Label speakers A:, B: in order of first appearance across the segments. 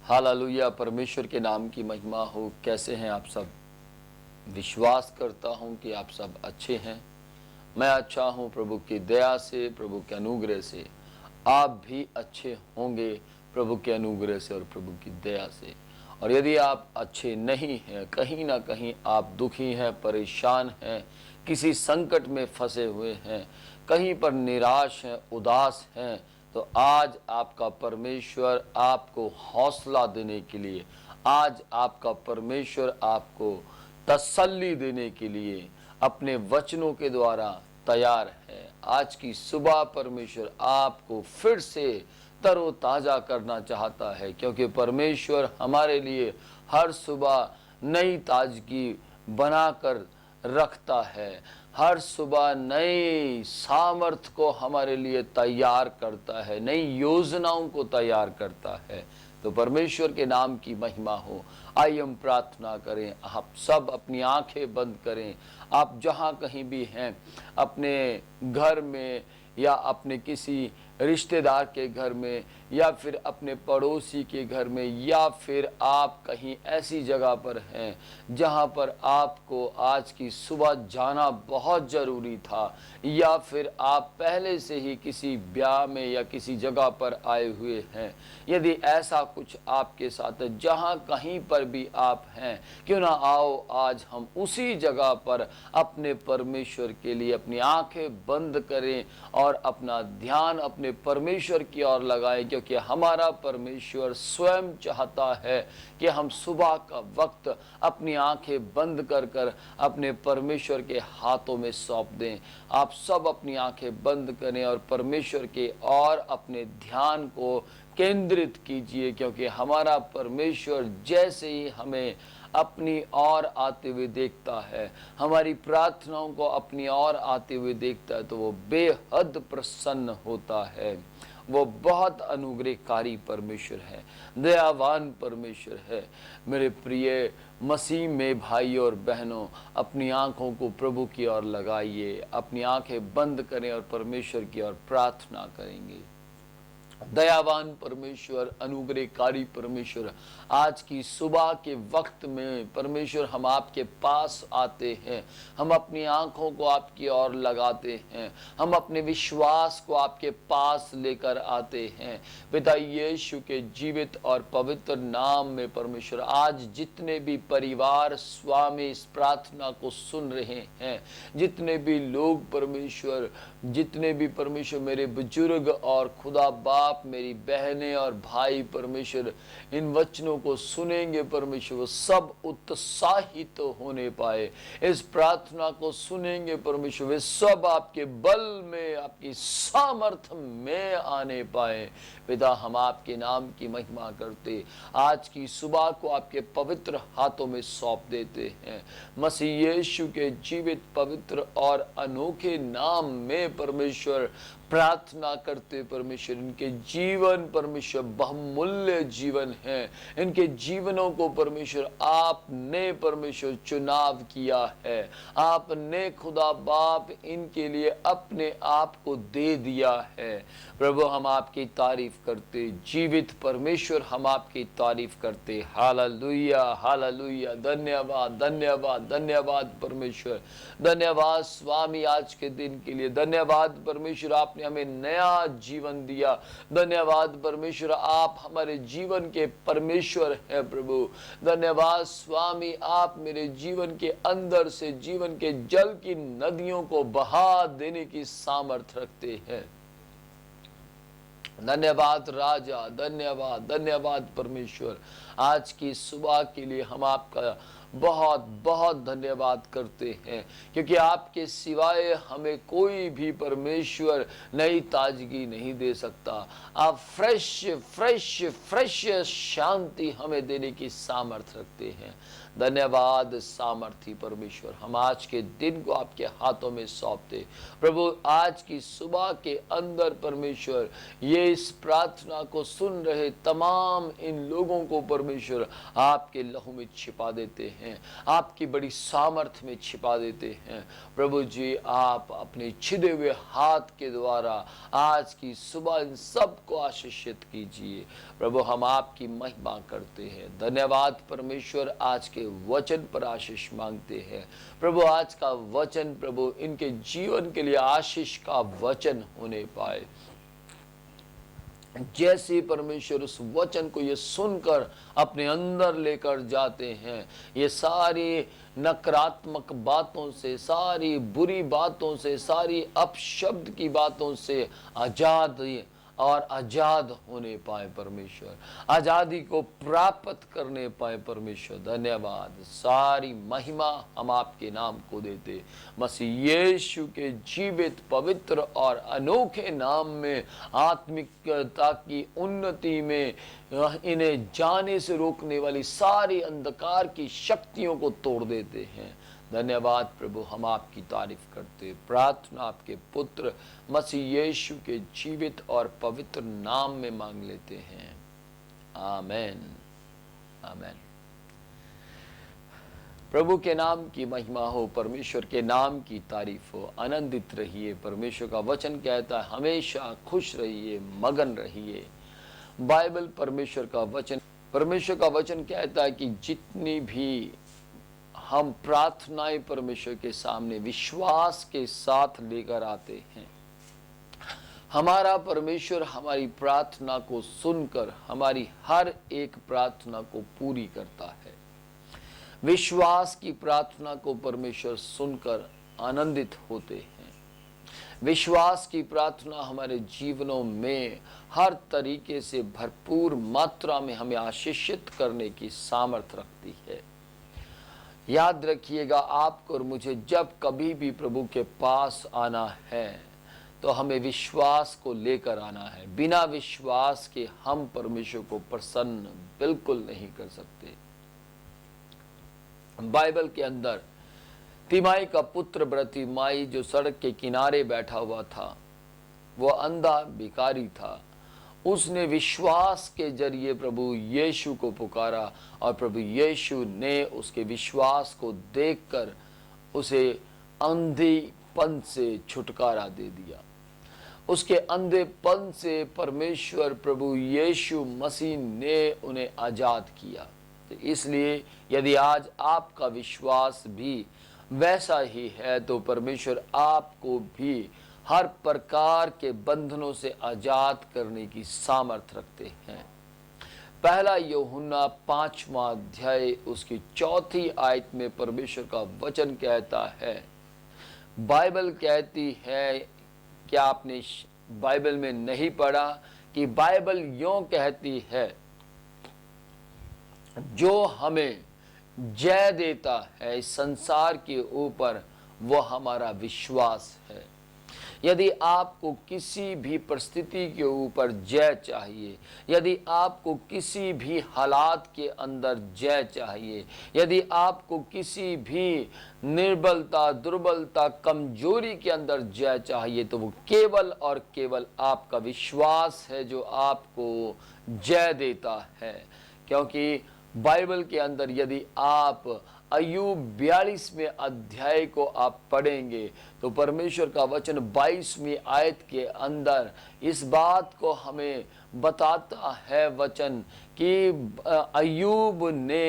A: Hallelujah, परमेश्वर के नाम की महिमा हो। कैसे हैं आप सब? विश्वास करता हूं कि आप सब अच्छे हैं। मैं अच्छा हूं प्रभु की दया से, प्रभु के अनुग्रह से। आप भी अच्छे होंगे प्रभु के अनुग्रह से और प्रभु की दया से। और यदि आप अच्छे नहीं हैं, कहीं ना कहीं आप दुखी हैं, परेशान हैं, किसी संकट में फंसे हुए हैं, कहीं पर निराश हैं, उदास हैं, तो आज आपका परमेश्वर आपको हौसला देने के लिए, आज आपका परमेश्वर आपको तसल्ली देने के लिए अपने वचनों के द्वारा तैयार है। आज की सुबह परमेश्वर आपको फिर से तरोताजा करना चाहता है, क्योंकि परमेश्वर हमारे लिए हर सुबह नई ताजगी बनाकर रखता है। हर सुबह नई सामर्थ को हमारे लिए तैयार करता है, नई योजनाओं को तैयार करता है। तो परमेश्वर के नाम की महिमा हो। आइए हम प्रार्थना करें। आप सब अपनी आंखें बंद करें। आप जहां कहीं भी हैं, अपने घर में या अपने किसी रिश्तेदार के घर में या फिर अपने पड़ोसी के घर में, या फिर आप कहीं ऐसी जगह पर हैं जहां पर आपको आज की सुबह जाना बहुत ज़रूरी था, या फिर आप पहले से ही किसी ब्याह में या किसी जगह पर आए हुए हैं। यदि ऐसा कुछ आपके साथ है, जहां कहीं पर भी आप हैं, क्यों ना आओ आज हम उसी जगह पर अपने परमेश्वर के लिए अपनी आंखें बंद करें और अपना ध्यान अपने परमेश्वर की ओर लगाएं, क्योंकि हमारा परमेश्वर स्वयं चाहता है कि हम सुबह का वक्त अपनी आंखें बंद कर कर अपने परमेश्वर के हाथों में सौंप दें। आप सब अपनी आंखें बंद करें और परमेश्वर के और अपने ध्यान को केंद्रित कीजिए, क्योंकि हमारा परमेश्वर जैसे ही हमें अपनी ओर आते हुए देखता है, हमारी प्रार्थनाओं को अपनी ओर आते हुए देखता है, तो वो बेहद प्रसन्न होता है। वो बहुत अनुग्रहकारी परमेश्वर है, दयावान परमेश्वर है। मेरे प्रिय मसीह में भाई और बहनों, अपनी आंखों को प्रभु की ओर लगाइए, अपनी आंखें बंद करें और परमेश्वर की ओर प्रार्थना करेंगे। दयावान परमेश्वर, अनुग्रहकारी परमेश्वर, आज की सुबह के वक्त में परमेश्वर हम आपके पास आते हैं। हम अपनी आंखों को आपकी ओर लगाते हैं, हम अपने विश्वास को आपके पास लेकर आते हैं। पिता यीशु के जीवित और पवित्र नाम में परमेश्वर, आज जितने भी परिवार स्वामी इस प्रार्थना को सुन रहे हैं, जितने भी लोग परमेश्वर, जितने भी परमेश्वर मेरे बुजुर्ग और खुदा बाप, मेरी बहनें और भाई परमेश्वर इन वचनों को सुनेंगे परमेश्वर, वो सब उत्साहित होने पाए। इस प्रार्थना को सुनेंगे परमेश्वर, वे सब आपके बल में, आपकी सामर्थ में आने पाए। पिता, हम आपके नाम की महिमा करते आज की सुबह को आपके पवित्र हाथों में सौंप देते हैं। मसीह यीशु के जीवित, पवित्र और अनोखे नाम में परमेश्वर प्रार्थना करते परमेश्वर, इनके जीवन परमेश्वर बहुमूल्य जीवन है। इनके जीवनों को परमेश्वर आपने परमेश्वर चुनाव किया है। आपने खुदा बाप इनके लिए अपने आप को दे दिया है। प्रभु, हम आपकी तारीफ करते, जीवित परमेश्वर हम आपकी तारीफ करते। Hallelujah, hallelujah. धन्यवाद, धन्यवाद, धन्यवाद परमेश्वर। धन्यवाद स्वामी आज के दिन के लिए। धन्यवाद परमेश्वर, आपने हमें नया जीवन दिया। धन्यवाद परमेश्वर, आप हमारे जीवन के परमेश्वर हैं प्रभु। धन्यवाद स्वामी, आप मेरे जीवन के अंदर से जीवन के जल की नदियों को बहा देने की सामर्थ रखते हैं। धन्यवाद राजा, धन्यवाद, धन्यवाद परमेश्वर। आज की सुबह के लिए हम आपका बहुत बहुत धन्यवाद करते हैं, क्योंकि आपके सिवाय हमें कोई भी परमेश्वर नई ताजगी नहीं दे सकता। आप फ्रेश फ्रेश फ्रेश शांति हमें देने की सामर्थ रखते हैं। धन्यवाद सामर्थी परमेश्वर, हम आज के दिन को आपके हाथों में सौंपते प्रभु। आज की सुबह के अंदर परमेश्वर, ये इस प्रार्थना को सुन रहे तमाम इन लोगों को परमेश्वर आपके लहू में छिपा देते हैं, आपकी बड़ी सामर्थ में छिपा देते हैं। प्रभु जी, आप अपने छिदे हुए हाथ के द्वारा आज की सुबह इन सबको आशीषित कीजिए। प्रभु, हम आपकी महिमा करते हैं। धन्यवाद परमेश्वर, आज के वचन पर आशीष मांगते हैं। प्रभु, आज का वचन प्रभु इनके जीवन के लिए आशीष का वचन होने पाए। जैसे परमेश्वर उस वचन को ये सुनकर अपने अंदर लेकर जाते हैं, ये सारी नकारात्मक बातों से, सारी बुरी बातों से, सारी अपशब्द की बातों से आजाद होने पाए परमेश्वर, आजादी को प्राप्त करने पाए परमेश्वर। धन्यवाद, सारी महिमा हम आपके नाम को देते। मसीह यीशु के जीवित, पवित्र और अनोखे नाम में आत्मिकता की उन्नति में इन्हें जाने से रोकने वाली सारी अंधकार की शक्तियों को तोड़ देते हैं। धन्यवाद प्रभु, हम आपकी तारीफ करते। प्रार्थना आपके पुत्र मसीह यीशु के जीवित और पवित्र नाम में मांग लेते हैं। आमेन, आमेन। प्रभु के नाम की महिमा हो, परमेश्वर के नाम की तारीफ हो। आनंदित रहिए। परमेश्वर का वचन कहता है हमेशा खुश रहिए, मगन रहिए। बाइबल परमेश्वर का वचन कहता है कि जितनी भी हम प्रार्थनाएं परमेश्वर के सामने विश्वास के साथ लेकर आते हैं, हमारा परमेश्वर हमारी प्रार्थना को सुनकर हमारी हर एक प्रार्थना को पूरी करता है। विश्वास की प्रार्थना को परमेश्वर सुनकर आनंदित होते हैं। विश्वास की प्रार्थना हमारे जीवनों में हर तरीके से भरपूर मात्रा में हमें आशीषित करने की सामर्थ्य रखती है। याद रखिएगा, आपको और मुझे जब कभी भी प्रभु के पास आना है तो हमें विश्वास को लेकर आना है। बिना विश्वास के हम परमेश्वर को प्रसन्न बिल्कुल नहीं कर सकते। बाइबल के अंदर तिमाई का पुत्र बरतिमाई जो सड़क के किनारे बैठा हुआ था, वो अंधा भिखारी था। उसने विश्वास के जरिए प्रभु यीशु को पुकारा और प्रभु यीशु ने उसके विश्वास को देखकर उसे अंधेपन से छुटकारा दे दिया। उसके अंधेपन से परमेश्वर प्रभु यीशु मसीह ने उन्हें आजाद किया। तो इसलिए यदि आज आपका विश्वास भी वैसा ही है तो परमेश्वर आपको भी हर प्रकार के बंधनों से आजाद करने की सामर्थ्य रखते हैं। पहला यूहन्ना 5वां अध्याय उसकी 4थी आयत में परमेश्वर का वचन कहता है, बाइबल कहती है, क्या आपने बाइबल में नहीं पढ़ा कि बाइबल यूं कहती है, जो हमें जय देता है इस संसार के ऊपर वो हमारा विश्वास है। यदि आपको किसी भी परिस्थिति के ऊपर जय चाहिए, यदि आपको किसी भी हालात के अंदर जय चाहिए, यदि आपको किसी भी निर्बलता, दुर्बलता, कमजोरी के अंदर जय चाहिए, तो वो केवल और केवल आपका विश्वास है जो आपको जय देता है। क्योंकि बाइबल के अंदर यदि आप अय्यूब 42वें अध्याय को आप पढ़ेंगे तो परमेश्वर का वचन 22वीं आयत के अंदर इस बात को हमें बताता है वचन कि अय्यूब ने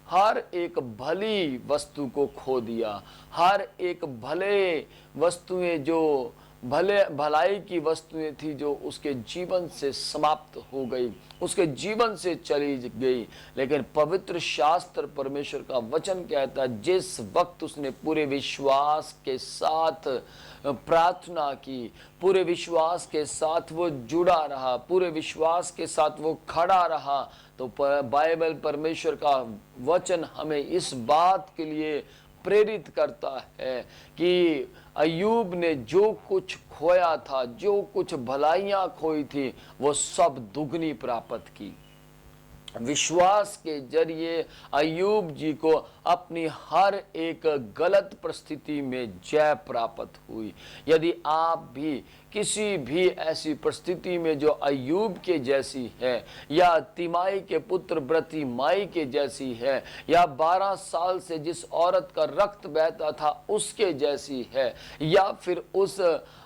A: हर एक भली वस्तु को खो दिया। हर एक भले वस्तुएं जो भलाई की वस्तुएं थी जो उसके जीवन से समाप्त हो गई, उसके जीवन से चली गई। लेकिन पवित्र शास्त्र परमेश्वर का वचन कहता है जिस वक्त उसने पूरे विश्वास के साथ प्रार्थना की, पूरे विश्वास के साथ वो जुड़ा रहा, पूरे विश्वास के साथ वो खड़ा रहा, तो बाइबल परमेश्वर का वचन हमें इस बात के लिए प्रेरित करता है कि अय्यूब ने जो कुछ खोया था, जो कुछ भलाइयां खोई थी, वो सब दुगनी प्राप्त की। विश्वास के जरिए अय्यूब जी को अपनी हर एक गलत परिस्थिति में जय प्राप्त हुई। यदि आप भी किसी भी ऐसी परिस्थिति में जो अय्यूब के जैसी है, या तिमाई के पुत्र ब्रती माई के जैसी है, या 12 साल से जिस औरत का रक्त बहता था उसके जैसी है, या फिर उस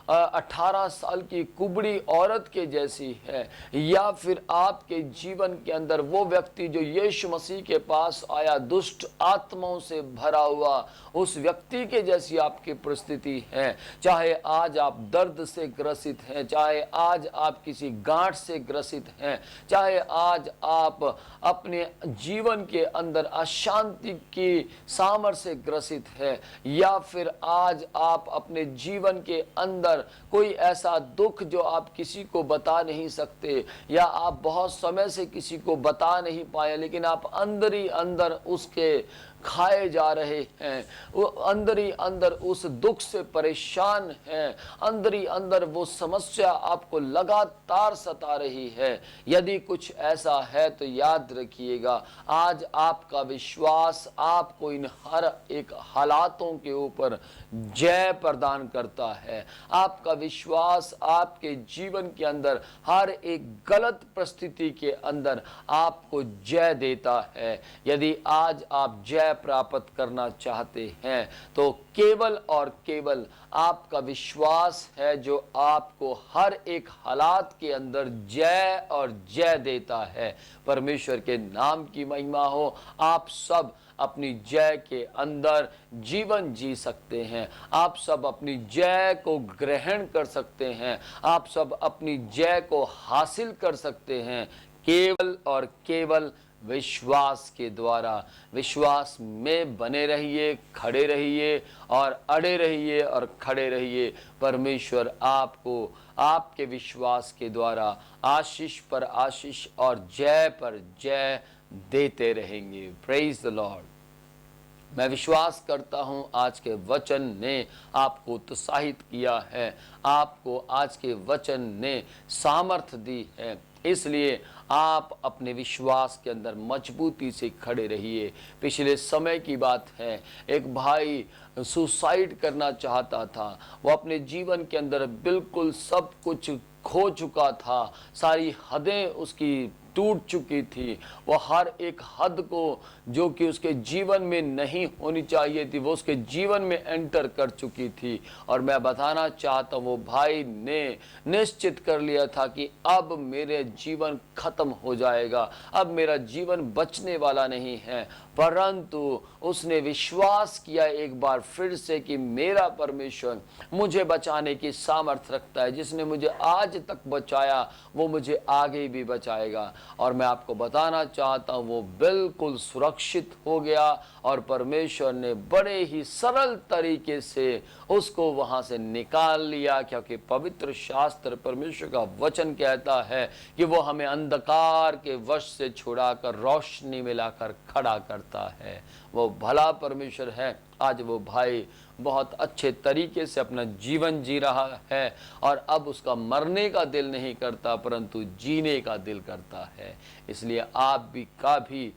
A: 18 साल की कुबड़ी औरत के जैसी है, या फिर आपके जीवन के अंदर वो व्यक्ति जो यीशु मसीह के पास आया दुष्ट आत्माओं से भरा हुआ उस व्यक्ति के जैसी आपकी परिस्थिति है, चाहे आज आप दर्द से ग्रसित हैं, चाहे आज आप किसी गांठ से ग्रसित हैं, चाहे आज आप अपने जीवन के अंदर अशांति की सामर्थ्य से ग्रसित है, या फिर आज आप अपने जीवन के अंदर कोई ऐसा दुख जो आप किसी को बता नहीं सकते, या आप बहुत समय से किसी को बता नहीं पाए, लेकिन आप अंदर ही अंदर उसके खाए जा रहे हैं, वो अंदर ही अंदर उस दुख से परेशान हैं, अंदर ही अंदर वो समस्या आपको लगातार सता रही है। यदि कुछ ऐसा है तो याद रखिएगा, आज आपका विश्वास आपको इन हर एक हालातों के ऊपर जय प्रदान करता है। आपका विश्वास आपके जीवन के अंदर हर एक गलत परिस्थिति के अंदर आपको जय देता है। यदि आज आप जय प्राप्त करना चाहते हैं तो केवल और केवल आपका विश्वास है जो आपको हर एक हालात के अंदर जय और जय देता है। परमेश्वर के नाम की महिमा हो। आप सब अपनी जय के अंदर जीवन जी सकते हैं, आप सब अपनी जय को ग्रहण कर सकते हैं, आप सब अपनी जय को हासिल कर सकते हैं केवल और केवल विश्वास के द्वारा। विश्वास में बने रहिए, खड़े रहिए और अड़े रहिए और खड़े रहिए। परमेश्वर आपको आपके विश्वास के द्वारा आशीष पर आशीष और जय पर जय देते रहेंगे। Praise the Lord. मैं विश्वास करता हूं आज के वचन ने आपको उत्साहित किया है, आपको आज के वचन ने सामर्थ्य दी है, इसलिए आप अपने विश्वास के अंदर मजबूती से खड़े रहिए। पिछले समय की बात है, एक भाई सुसाइड करना चाहता था। वो अपने जीवन के अंदर बिल्कुल सब कुछ खो चुका था, सारी हदें उसकी टूट चुकी थी। वो हर एक हद को जो कि उसके जीवन में नहीं होनी चाहिए थी वो उसके जीवन में एंटर कर चुकी थी। और मैं बताना चाहता हूँ वो भाई ने निश्चित कर लिया था कि अब मेरे जीवन खत्म हो जाएगा, अब मेरा जीवन बचने वाला नहीं है। परंतु उसने विश्वास किया एक बार फिर से कि मेरा परमेश्वर मुझे बचाने की सामर्थ्य रखता है। जिसने मुझे आज तक बचाया वो मुझे आगे भी बचाएगा। और मैं आपको बताना चाहता हूँ वो बिल्कुल सुरक्षित हो गया और परमेश्वर ने बड़े ही सरल तरीके से उसको वहां से निकाल लिया, क्योंकि पवित्र शास्त्र परमेश्वर का वचन कहता है कि वो हमें अंधकार के वश से छुड़ाकर रोशनी में लाकर खड़ा करता है। वो भला परमेश्वर है। आज वो भाई बहुत अच्छे तरीके से अपना जीवन जी रहा है और अब उसका मरने का दिल नहीं करता परंतु जीने का दिल करता है। इसलिए आप भी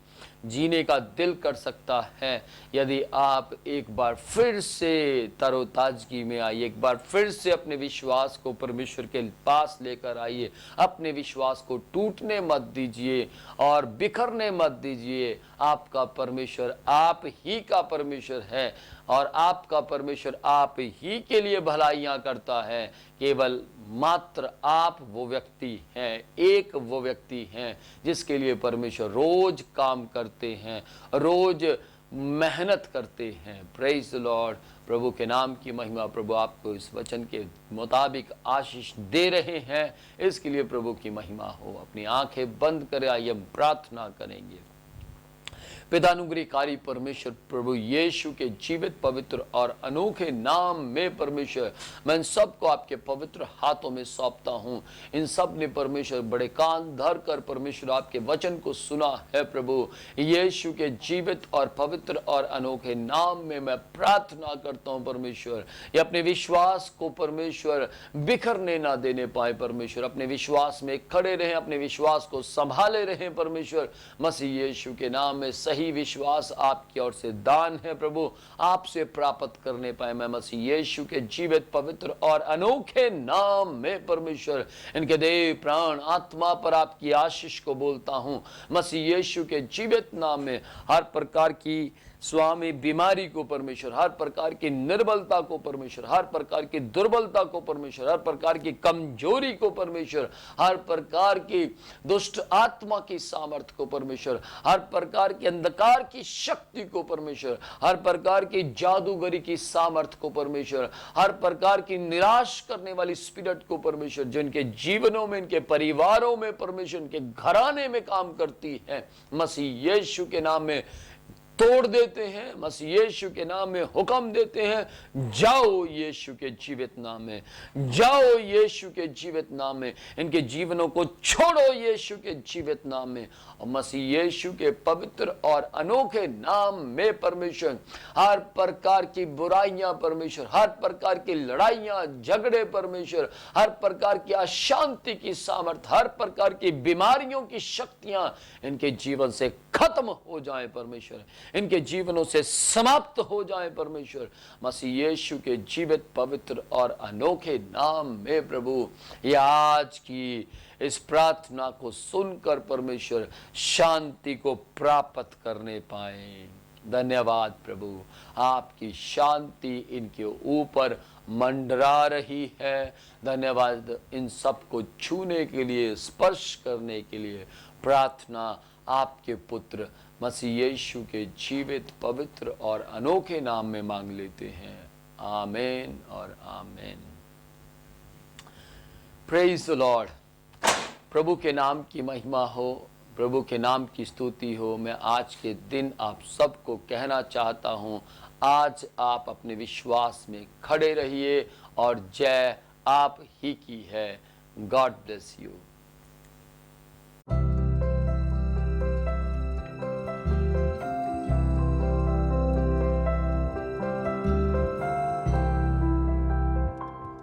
A: जीने का दिल कर सकता है यदि आप एक बार फिर से तरोताजगी में आइए, एक बार फिर से अपने विश्वास को परमेश्वर के पास लेकर आइए। अपने विश्वास को टूटने मत दीजिए और बिखरने मत दीजिए। आपका परमेश्वर आप ही का परमेश्वर है और आपका परमेश्वर आप ही के लिए भलाइयां करता है। केवल मात्र आप वो व्यक्ति हैं, एक वो व्यक्ति हैं जिसके लिए परमेश्वर रोज काम करते हैं, रोज मेहनत करते हैं। Praise the Lord. प्रभु के नाम की महिमा। प्रभु आपको इस वचन के मुताबिक आशीष दे रहे हैं, इसके लिए प्रभु की महिमा हो। अपनी आंखें बंद करें, आइए हम प्रार्थना करेंगे। पितानुग्रहकारी परमेश्वर प्रभु यीशु के जीवित पवित्र और अनोखे नाम में परमेश्वर मैं इन सबको आपके पवित्र हाथों में सौंपता हूँ। इन सब ने परमेश्वर बड़े कान धर कर परमेश्वर आपके वचन को सुना है। प्रभु यीशु के जीवित और पवित्र और अनोखे नाम में मैं प्रार्थना करता हूँ परमेश्वर ये अपने विश्वास को परमेश्वर बिखरने ना देने पाए। परमेश्वर अपने विश्वास में खड़े रहें, अपने विश्वास को संभाले रहें। परमेश्वर मसीह यीशु के नाम में सही विश्वास आपकी ओर से दान है प्रभु, आपसे प्राप्त करने पाए। मैं मसीह यीशु के जीवित पवित्र और अनोखे नाम में परमेश्वर इनके देह प्राण आत्मा पर आपकी आशीष को बोलता हूं। मसीह यीशु के जीवित नाम में हर प्रकार की स्वामी बीमारी को परमेश्वर, हर प्रकार की निर्बलता को परमेश्वर, हर प्रकार की दुर्बलता को परमेश्वर, हर प्रकार की कमजोरी को परमेश्वर, हर प्रकार की दुष्ट आत्मा की सामर्थ्य को परमेश्वर, हर प्रकार की अंधकार की शक्ति को परमेश्वर, हर प्रकार की जादूगरी की सामर्थ्य को परमेश्वर, हर प्रकार की निराश करने वाली स्पिरिट को परमेश्वर, जो इनके जीवनों में, इनके परिवारों में परमेश्वर, इनके घराने में काम करती है, मसीह यीशु के नाम में तोड़ देते हैं। मसीह यीशु के नाम में हुक्म देते हैं, जाओ यीशु के जीवित नाम में, जाओ यीशु के जीवित नाम में, इनके जीवनों को छोड़ो यीशु के जीवित नाम में। और मसीह यीशु के पवित्र और अनोखे नाम में परमेश्वर हर प्रकार की बुराइयां परमेश्वर, हर प्रकार की लड़ाइयां झगड़े परमेश्वर, हर प्रकार की अशांति की सामर्थ्य, हर प्रकार की बीमारियों की शक्तियां इनके जीवन से खत्म हो जाए परमेश्वर, इनके जीवनों से समाप्त हो जाए परमेश्वर। मसीह यीशु के जीवित पवित्र और अनोखे नाम में प्रभु ये आज की इस प्रार्थना को सुनकर परमेश्वर शांति को प्राप्त करने पाए। धन्यवाद प्रभु, आपकी शांति इनके ऊपर मंडरा रही है। धन्यवाद इन सब को छूने के लिए, स्पर्श करने के लिए। प्रार्थना आपके पुत्र मसीह यीशु के जीवित पवित्र और अनोखे नाम में मांग लेते हैं। आमीन और आमीन। Praise the Lord. प्रभु के नाम की महिमा हो, प्रभु के नाम की स्तुति हो। मैं आज के दिन आप सबको कहना चाहता हूं, आज आप अपने विश्वास में खड़े रहिए और जय आप ही की है। God bless you.